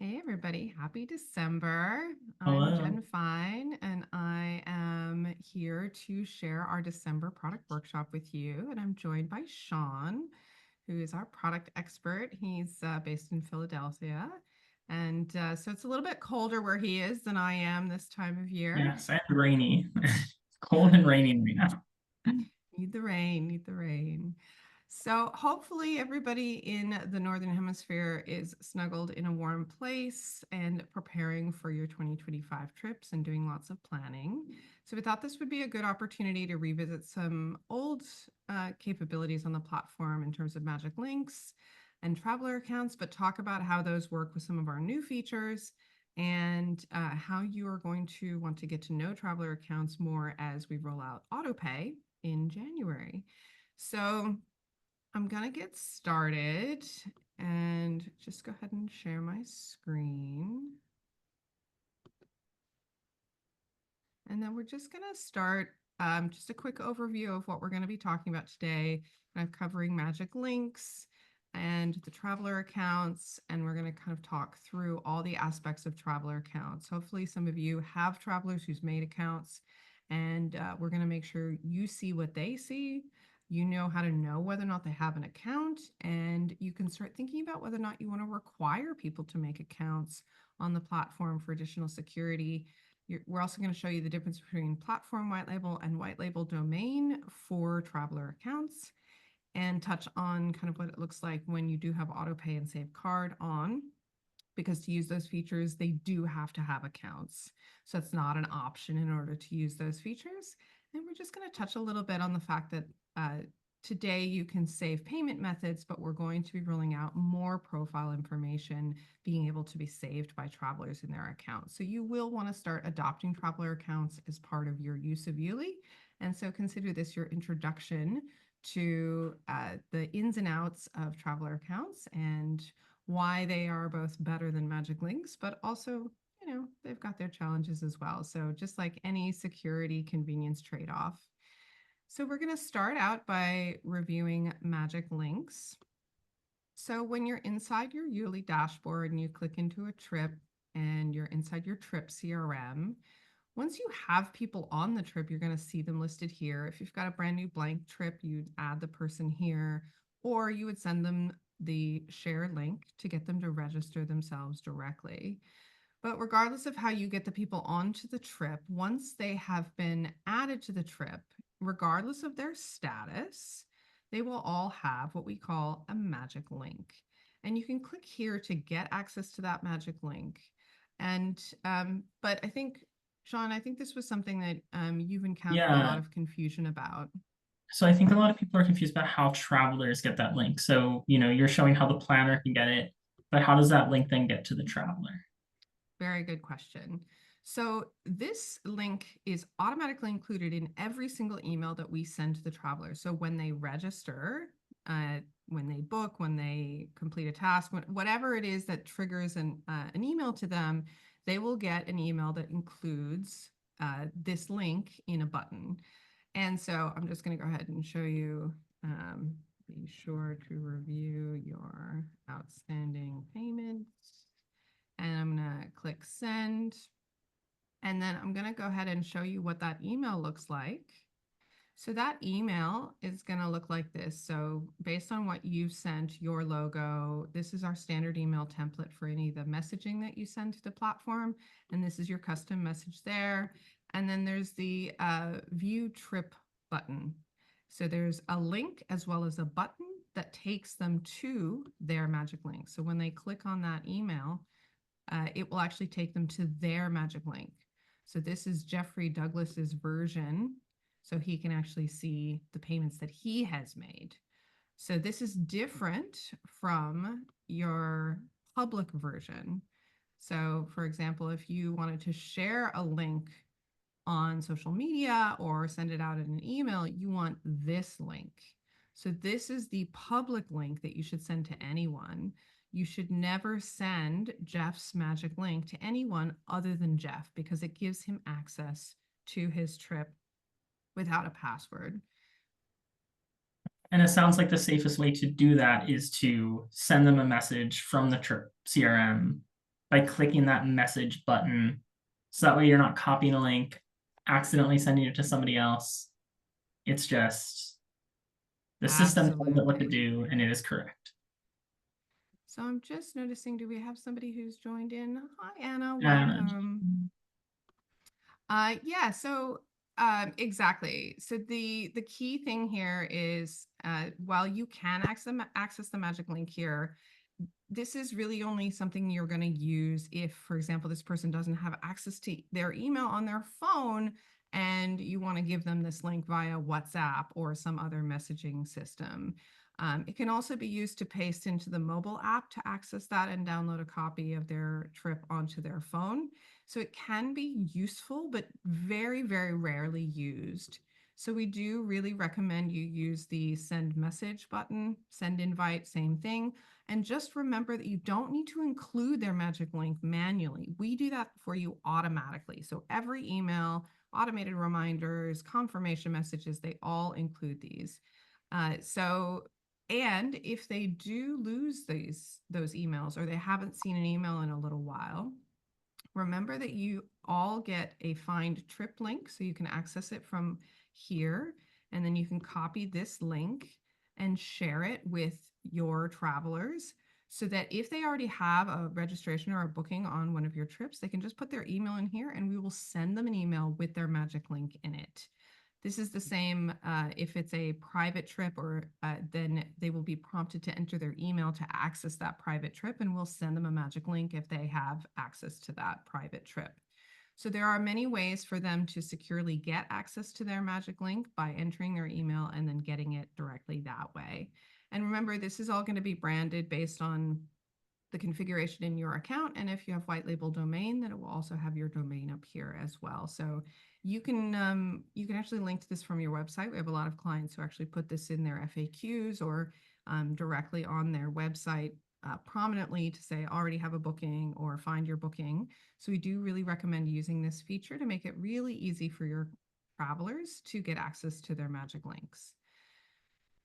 Hey everybody, happy December. I'm Hello. Jen Fine and I am here to share our December product workshop with you. And I'm joined by Sean, who is our product expert. He's based in Philadelphia. And so it's a little bit colder where he is than I am this time of year. Yes, and rainy. Cold and rainy right now. Need the rain, need the rain. So hopefully everybody in the Northern Hemisphere is snuggled in a warm place and preparing for your 2025 trips and doing lots of planning. So we thought this would be a good opportunity to revisit some old capabilities on the platform in terms of magic links and traveler accounts, but talk about how those work with some of our new features and how you are going to want to get to know traveler accounts more as we roll out autopay in January. So I'm gonna get started and just go ahead and share my screen. And then we're just gonna start just a quick overview of what we're gonna be talking about today. I'm covering magic links and the traveler accounts, and we're gonna kind of talk through all the aspects of traveler accounts. Hopefully some of you have travelers who's made accounts, and we're gonna make sure you see what they see. You know how to know whether or not they have an account, and you can start thinking about whether or not you want to require people to make accounts on the platform for additional security. We're also going to show you the difference between platform white label and white label domain for traveler accounts and touch on kind of what it looks like when you do have autopay and save card on, because to use those features, they do have to have accounts. So it's not an option in order to use those features. And we're just going to touch a little bit on the fact that today you can save payment methods, but we're going to be rolling out more profile information being able to be saved by travelers in their accounts. So you will want to start adopting traveler accounts as part of your use of YouLi. And so consider this your introduction to the ins and outs of traveler accounts and why they are both better than magic links, but also, they've got their challenges as well. So just like any security convenience trade-off. So we're going to start out by reviewing magic links. So when you're inside your YouLi dashboard and you click into a trip and you're inside your trip CRM, once you have people on the trip, you're going to see them listed here. If you've got a brand new blank trip, you'd add the person here, or you would send them the share link to get them to register themselves directly. But regardless of how you get the people onto the trip, once they have been added to the trip, regardless of their status, they will all have what we call a magic link. And you can click here to get access to that magic link. And but I think, Sean, I think this was something that you've encountered a lot Yeah. of confusion about. So I think a lot of people are confused about how travelers get that link. So, you're showing how the planner can get it, but how does that link then get to the traveler? Very good question. So this link is automatically included in every single email that we send to the traveler. So when they register, when they book, when they complete a task, whatever it is that triggers an email to them, they will get an email that includes this link in a button. And so I'm just going to go ahead and show you. Be sure to review your outstanding payments. And I'm going to click send. And then I'm going to go ahead and show you what that email looks like. So that email is going to look like this. So based on what you've sent, your logo, this is our standard email template for any of the messaging that you send to the platform. And this is your custom message there. And then there's the view trip button. So there's a link as well as a button that takes them to their magic link. So when they click on that email, it will actually take them to their magic link. So this is Jeffrey Douglas's version, so he can actually see the payments that he has made. So this is different from your public version. So for example, if you wanted to share a link on social media or send it out in an email, you want this link. So this is the public link that you should send to anyone. You should never send Jeff's magic link to anyone other than Jeff because it gives him access to his trip without a password. And it sounds like the safest way to do that is to send them a message from the trip CRM by clicking that message button. So that way you're not copying a link, accidentally sending it to somebody else. It's just the system tells it what to Absolutely. do, and it is correct. So I'm just noticing, do we have somebody who's joined in? Hi, Anna, And welcome. Yeah, so exactly. So the key thing here is while you can access the magic link here, this is really only something you're going to use if, for example, this person doesn't have access to their email on their phone and you want to give them this link via WhatsApp or some other messaging system. It can also be used to paste into the mobile app to access that and download a copy of their trip onto their phone. So it can be useful, but very, very rarely used. So we do really recommend you use the send message button, send invite, same thing. And just remember that you don't need to include their magic link manually. We do that for you automatically. So every email, automated reminders, confirmation messages, they all include these. And if they do lose those emails or they haven't seen an email in a little while, remember that you all get a find trip link so you can access it from here. And then you can copy this link and share it with your travelers so that if they already have a registration or a booking on one of your trips, they can just put their email in here and we will send them an email with their magic link in it. This is the same if it's a private trip, or then they will be prompted to enter their email to access that private trip, and we'll send them a magic link if they have access to that private trip. So there are many ways for them to securely get access to their magic link by entering their email and then getting it directly that way. And remember, this is all going to be branded based on the configuration in your account. And if you have white label domain, then it will also have your domain up here as well. So you can actually link to this from your website. We have a lot of clients who actually put this in their FAQs or directly on their website prominently to say already have a booking or find your booking. So we do really recommend using this feature to make it really easy for your travelers to get access to their magic links.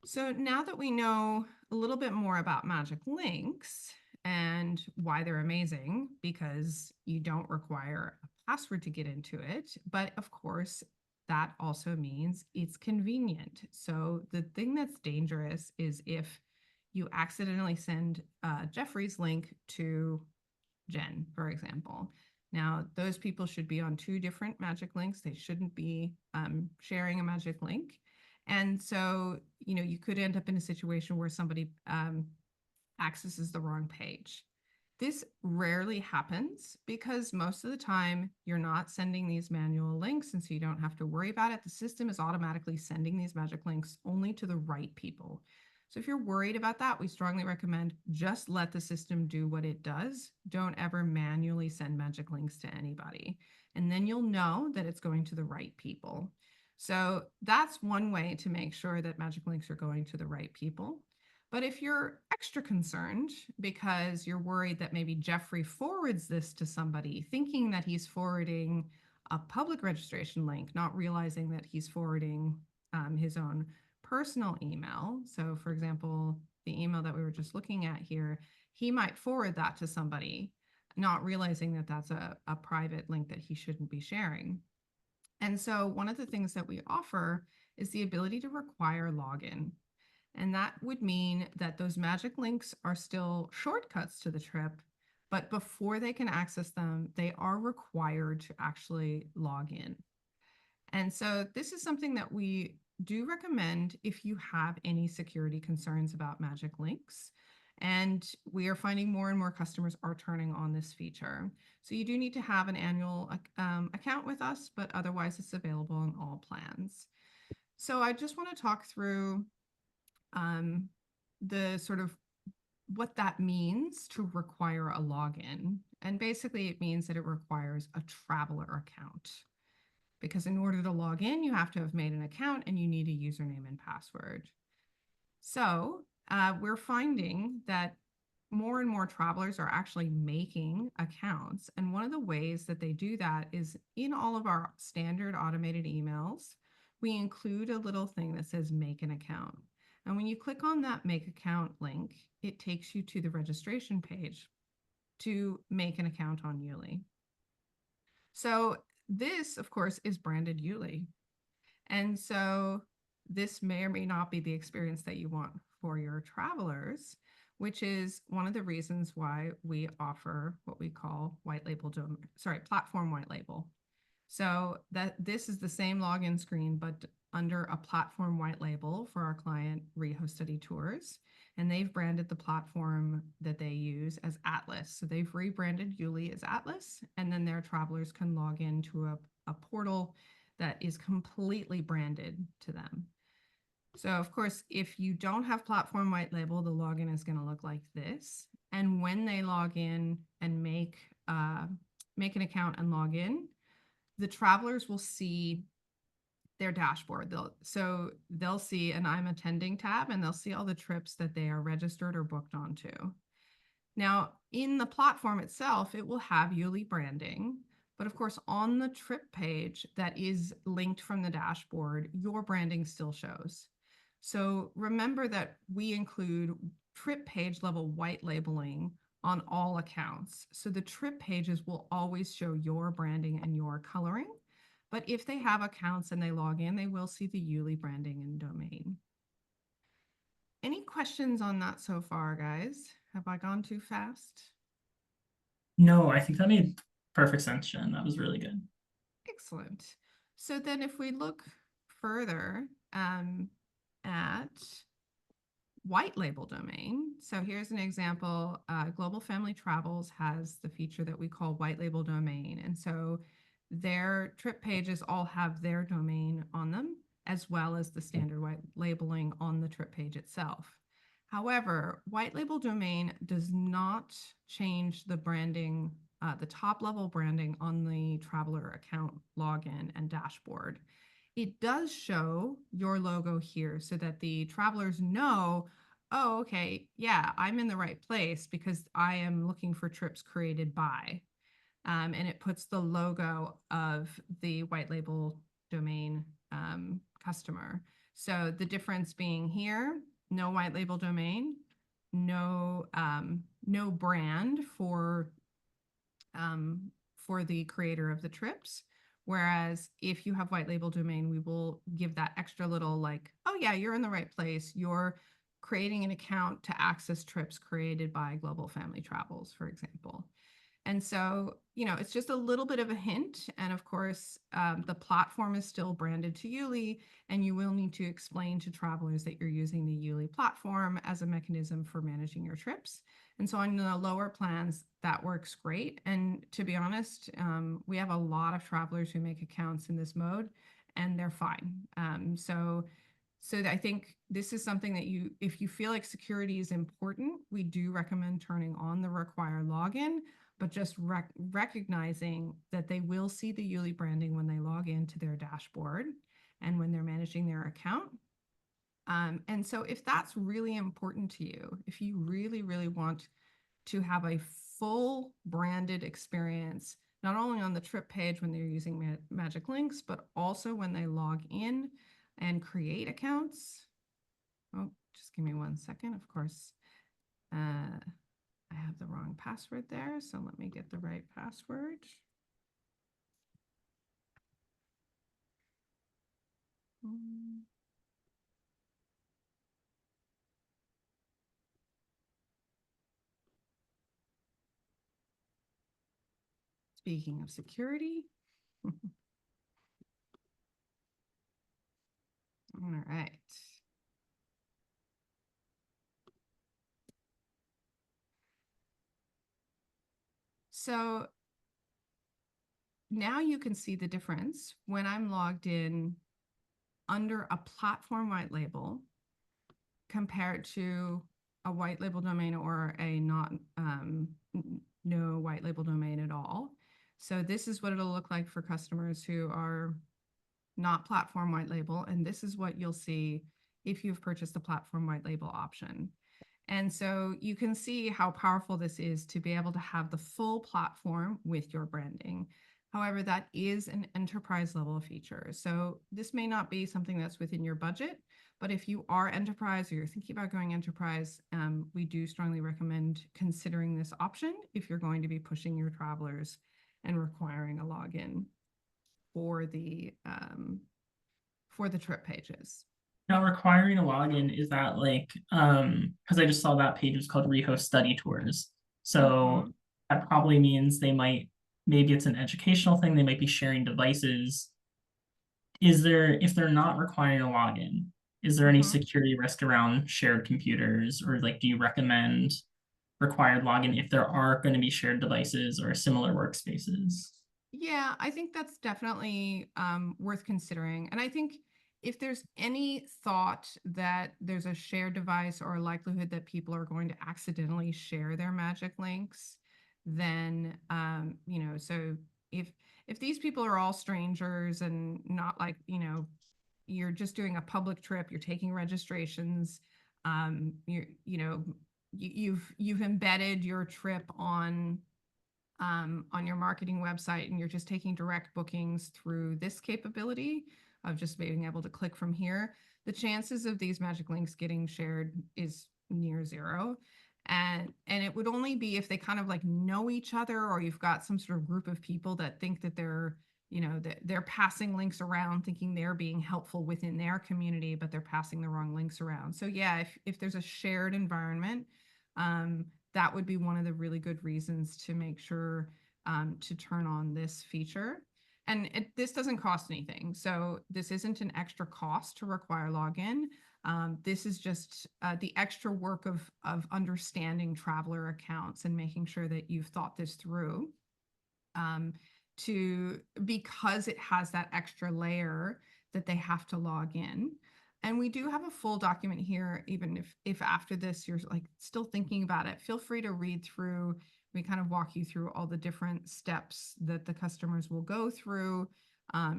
So now that we know a little bit more about magic links and why they're amazing, because you don't require a password to get into it, but of course, that also means it's convenient. So the thing that's dangerous is if you accidentally send Jeffrey's link to Jen, for example. Now, those people should be on two different magic links. They shouldn't be sharing a magic link. And so, you could end up in a situation where somebody accesses the wrong page. This rarely happens because most of the time you're not sending these manual links, and so you don't have to worry about it. The system is automatically sending these magic links only to the right people. So if you're worried about that, we strongly recommend just let the system do what it does. Don't ever manually send magic links to anybody. And then you'll know that it's going to the right people. So that's one way to make sure that magic links are going to the right people. But if you're extra concerned because you're worried that maybe Jeffrey forwards this to somebody, thinking that he's forwarding a public registration link, not realizing that he's forwarding his own personal email. So, for example, the email that we were just looking at here, he might forward that to somebody, not realizing that that's a private link that he shouldn't be sharing. And so, one of the things that we offer is the ability to require login. And that would mean that those magic links are still shortcuts to the trip, but before they can access them, they are required to actually log in. And so this is something that we do recommend if you have any security concerns about magic links. And we are finding more and more customers are turning on this feature. So you do need to have an annual account with us, but otherwise it's available on all plans. So I just want to talk through the sort of what that means to require a login. And basically, it means that it requires a traveler account. Because in order to log in, you have to have made an account and you need a username and password. So we're finding that more and more travelers are actually making accounts. And one of the ways that they do that is in all of our standard automated emails, we include a little thing that says make an account. And when you click on that make account link, it takes you to the registration page. to make an account on YouLi. So this, of course, is branded YouLi. And so this may or may not be the experience that you want for your travelers, which is one of the reasons why we offer what we call platform white label. So that this is the same login screen, but under a platform white label for our client Rehost Study Tours. And they've branded the platform that they use as Atlas. So they've rebranded YouLi as Atlas, and then their travelers can log into a portal that is completely branded to them. So of course, if you don't have platform white label, the login is going to look like this. And when they log in and make an account and log in, the travelers will see their dashboard. They'll see an I'm attending tab, and they'll see all the trips that they are registered or booked onto. Now, in the platform itself, it will have YouLi branding, but of course, on the trip page that is linked from the dashboard, your branding still shows. So remember that we include trip page level white labeling on all accounts. So the trip pages will always show your branding and your coloring. But if they have accounts and they log in, they will see the YouLi branding and domain. Any questions on that so far, guys? Have I gone too fast? No, I think that made perfect sense, Jen. That was really good. Excellent. So then if we look further at white label domain. So here's an example. Global Family Travels has the feature that we call white label domain. And so their trip pages all have their domain on them, as well as the standard white labeling on the trip page itself. However, white label domain does not change the branding, the top level branding on the traveler account login and dashboard. It does show your logo here so that the travelers know, oh, okay, yeah, I'm in the right place because I am looking for trips created by. And it puts the logo of the white label domain customer. So the difference being here, no white label domain, no brand for the creator of the trips. Whereas if you have white label domain, we will give that extra little like, oh yeah, you're in the right place. You're creating an account to access trips created by Global Family Travels, for example. And so, it's just a little bit of a hint. And of course, the platform is still branded to YouLi, and you will need to explain to travelers that you're using the YouLi platform as a mechanism for managing your trips. And so on the lower plans, that works great. And to be honest, we have a lot of travelers who make accounts in this mode, and they're fine. So I think this is something that if you feel like security is important, we do recommend turning on the require login, but just recognizing that they will see the YouLi branding when they log into their dashboard and when they're managing their account. And so if that's really important to you, if you really, really want to have a full branded experience, not only on the trip page when they're using Magic Links, but also when they log in and create accounts. Oh, just give me 1 second. Of course, I have the wrong password there, so let me get the right password. Speaking of security. All right. So now you can see the difference when I'm logged in under a platform white label compared to a white label domain or a no white label domain at all. So this is what it'll look like for customers who are not platform white label. And this is what you'll see if you've purchased the platform white label option. And so you can see how powerful this is to be able to have the full platform with your branding. However, that is an enterprise level feature. So this may not be something that's within your budget, But if you are enterprise or you're thinking about going enterprise, we do strongly recommend considering this option if you're going to be pushing your travelers and requiring a login for the trip pages. Now requiring a login, is that like, because I just saw that page was called Rehost Study Tours. So Mhm. that probably means they might, maybe it's an educational thing, they might be sharing devices. Is there, if they're not requiring a login, is there any Mhm. security risk around shared computers, or like, do you recommend required login if there are going to be shared devices or similar workspaces? Yeah, I think that's definitely worth considering. And I think if there's any thought that there's a shared device or a likelihood that people are going to accidentally share their magic links, then so if if these people are all strangers and not like, you're just doing a public trip, you're taking registrations, you've embedded your trip on your marketing website and you're just taking direct bookings through this capability of just being able to click from here, the chances of these magic links getting shared is near zero. And it would only be if they kind of like know each other, or you've got some sort of group of people that think that they're passing links around thinking they're being helpful within their community, but they're passing the wrong links around. So yeah, if there's a shared environment, that would be one of the really good reasons to make sure to turn on this feature. And this doesn't cost anything. So this isn't an extra cost to require login. This is just the extra work of understanding traveler accounts and making sure that you've thought this through, um, because it has that extra layer that they have to log in. And we do have a full document here, even if after this you're like still thinking about it, feel free to read through. We kind of walk you through all the different steps that the customers will go through,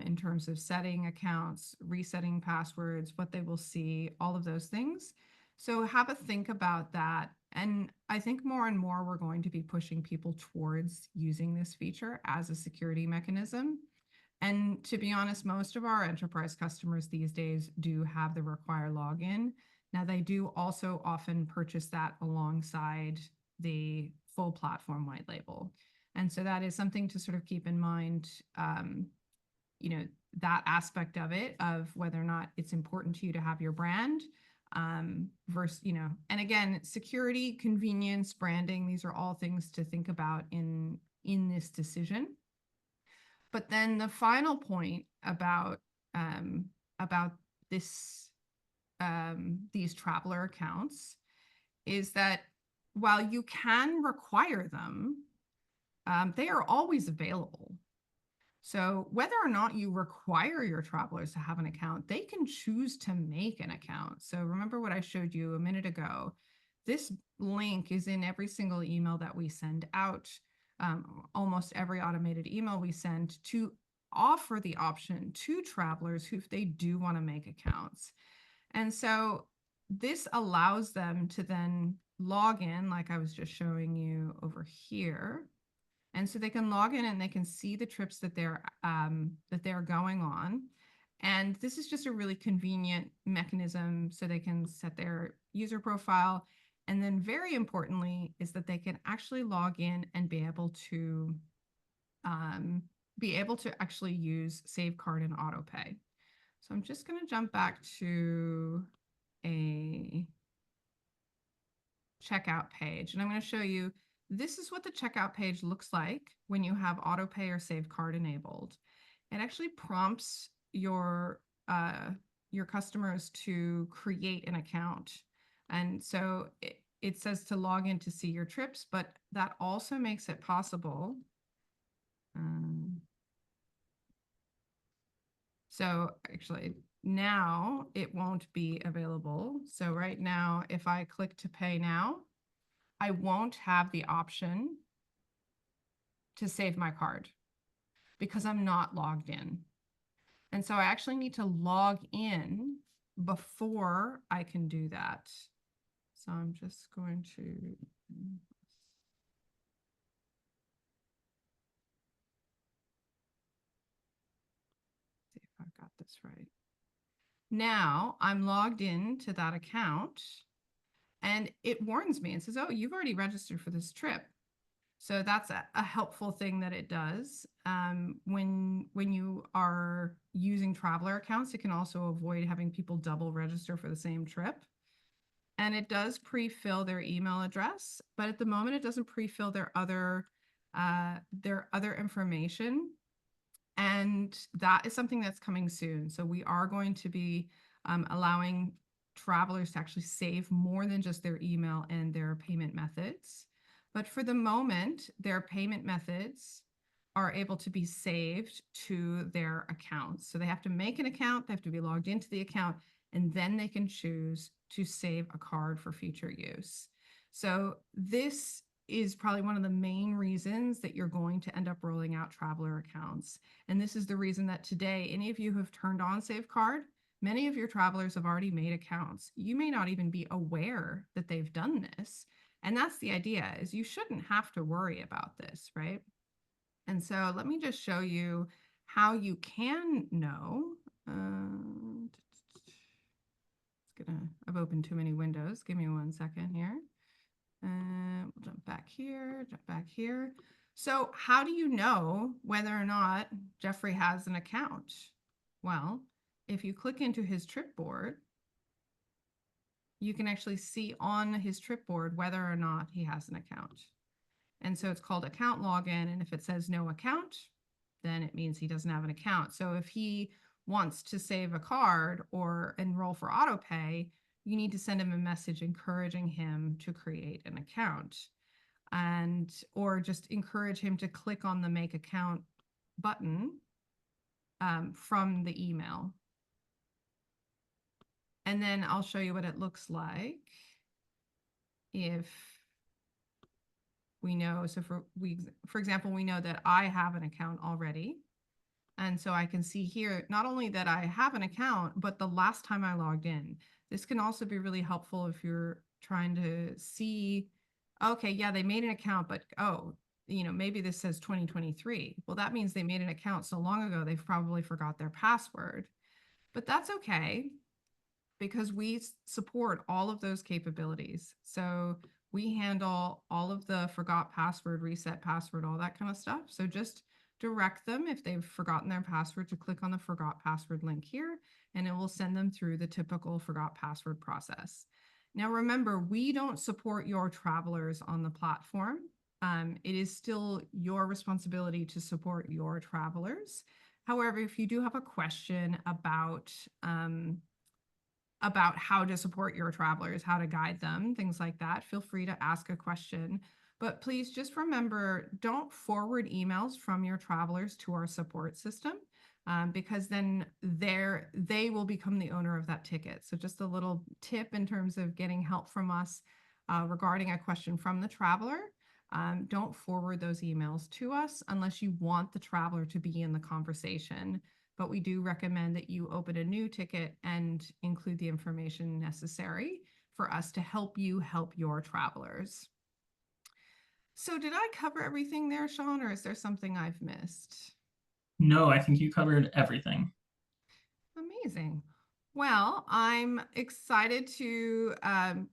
in terms of setting accounts, resetting passwords, what they will see, all of those things. So have a think about that. And I think more and more we're going to be pushing people towards using this feature as a security mechanism. And to be honest, most of our enterprise customers these days do have the require login. Now, they do also often purchase that alongside the full platform white label. And so that is something to sort of keep in mind, you know, that aspect of it, of whether or not it's important to you to have your brand, versus, and again, security, convenience, branding, these are all things to think about in this decision. But then the final point about this these traveler accounts is that while you can require them, they are always available. So whether or not you require your travelers to have an account, they can choose to make an account. So remember what I showed you a minute ago. This link is in every single email that we send out, almost every automated email we send, to offer the option to travelers who, if they do want to make accounts. And so this allows them to then log in, like I was just showing you over here. And so they can log in and they can see the trips that they're going on. And this is just a really convenient mechanism so they can set their user profile. And then very importantly is that they can actually log in and be able to actually use Save Card and AutoPay. So I'm just going to jump back to a checkout page, and I'm going to show you, this is what the checkout page looks like when you have AutoPay or Save Card enabled. It actually prompts your customers to create an account. And so it says to log in to see your trips, but that also makes it possible. So actually now it won't be available. So right now, if I click to pay now, I won't have the option to save my card because I'm not logged in. And so I actually need to log in before I can do that. So I'm just going to see if I've got this right. Now I'm logged in to that account and it warns me and says, oh, you've already registered for this trip. So that's a helpful thing that it does. When you are using traveler accounts, it can also avoid having people double register for the same trip. And it does pre-fill their email address, but at the moment it doesn't pre-fill their other information. And that is something that's coming soon. So we are going to be allowing travelers to actually save more than just their email and their payment methods. But for the moment, their payment methods are able to be saved to their accounts. So they have to make an account, they have to be logged into the account, and then they can choose to save a card for future use. So this is probably one of the main reasons that you're going to end up rolling out traveler accounts. And this is the reason that today, any of you who have turned on Save Card, many of your travelers have already made accounts. You may not even be aware that they've done this. And that's the idea, is you shouldn't have to worry about this, right? And so let me just show you how you can know. I've opened too many windows. Give me 1 second here. We'll jump back here, jump back here. So how do you know whether or not Jeffrey has an account? Well, if you click into his trip board, you can actually see on his trip board whether or not he has an account. And so it's called account login. And if it says no account, then it means he doesn't have an account. So if he wants to save a card or enroll for autopay, you need to send him a message encouraging him to create an account, and or just encourage him to click on the make account button from the email. And then I'll show you what it looks like if we know. So for example, we know that I have an account already. And so I can see here, not only that I have an account, but the last time I logged in. This can also be really helpful if you're trying to see, okay, yeah, they made an account, but oh, maybe this says 2023. Well, that means they made an account so long ago, they've probably forgot their password. But that's okay, because we support all of those capabilities. So we handle all of the forgot password, reset password, all that kind of stuff. So just direct them if they've forgotten their password to click on the forgot password link here, and it will send them through the typical forgot password process. Now, remember, we don't support your travelers on the platform. It is still your responsibility to support your travelers. However, if you do have a question about how to support your travelers, how to guide them, things like that, feel free to ask a question. But please just remember, don't forward emails from your travelers to our support system, because then they will become the owner of that ticket. So just a little tip in terms of getting help from us regarding a question from the traveler. Don't forward those emails to us unless you want the traveler to be in the conversation. But we do recommend that you open a new ticket and include the information necessary for us to help you help your travelers. So did I cover everything there, Sean, or is there something I've missed? No, I think you covered everything. Amazing. Well, I'm excited to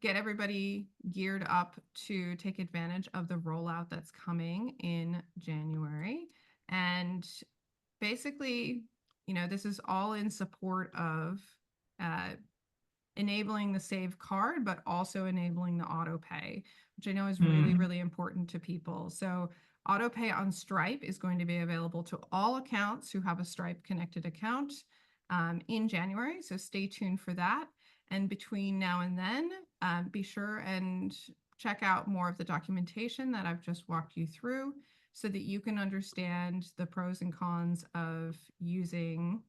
get everybody geared up to take advantage of the rollout that's coming in January. And basically, this is all in support of enabling the save card, but also enabling the auto pay, which I know is really, really important to people. So auto pay on Stripe is going to be available to all accounts who have a Stripe connected account in January. So stay tuned for that. And between now and then, be sure and check out more of the documentation that I've just walked you through so that you can understand the pros and cons of using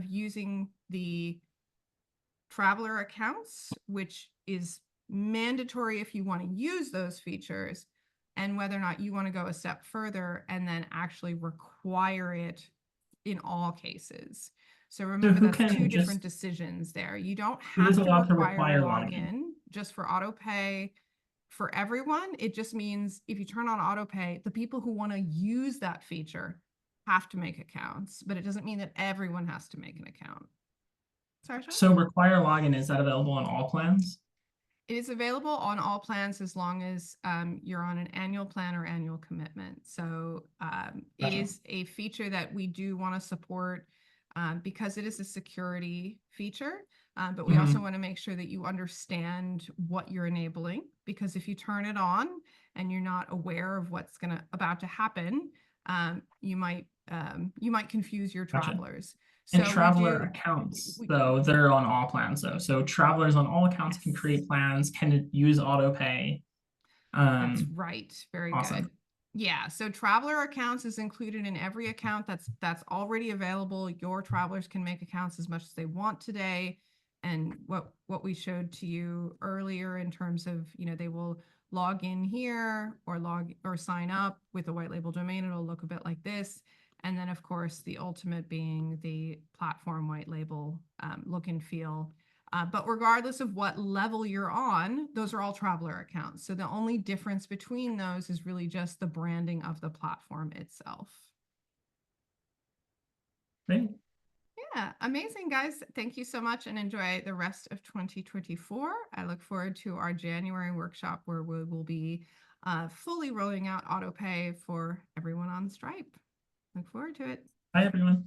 using the traveler accounts, which is mandatory if you want to use those features, and whether or not you want to go a step further and then actually require it in all cases. So remember, that's two different decisions there. You don't have to require a login just for auto pay for everyone. It just means if you turn on auto pay, the people who want to use that feature have to make accounts, but it doesn't mean that everyone has to make an account. Sorry, Sean? So require login, is that available on all plans? It is available on all plans as long as you're on an annual plan or annual commitment. So it Gotcha. is a feature that we do want to support because it is a security feature. But we also want to make sure that you understand what you're enabling, because if you turn it on and you're not aware of what's about to happen, you might confuse your Gotcha. travelers. And So traveler accounts, though, they're on all plans though. So travelers on all accounts can create plans, can use auto pay. That's right. Very Awesome. good. Yeah. So traveler accounts is included in every account that's already available. Your travelers can make accounts as much as they want today. And what we showed to you earlier in terms of, they will log in here or sign up with a white label domain. It'll look a bit like this. And then of course, the ultimate being the platform white label look and feel. But regardless of what level you're on, those are all traveler accounts. So the only difference between those is really just the branding of the platform itself. Great. Yeah, amazing, guys. Thank you so much and enjoy the rest of 2024. I look forward to our January workshop where we will be fully rolling out AutoPay for everyone on Stripe. Look forward to it. Bye, everyone.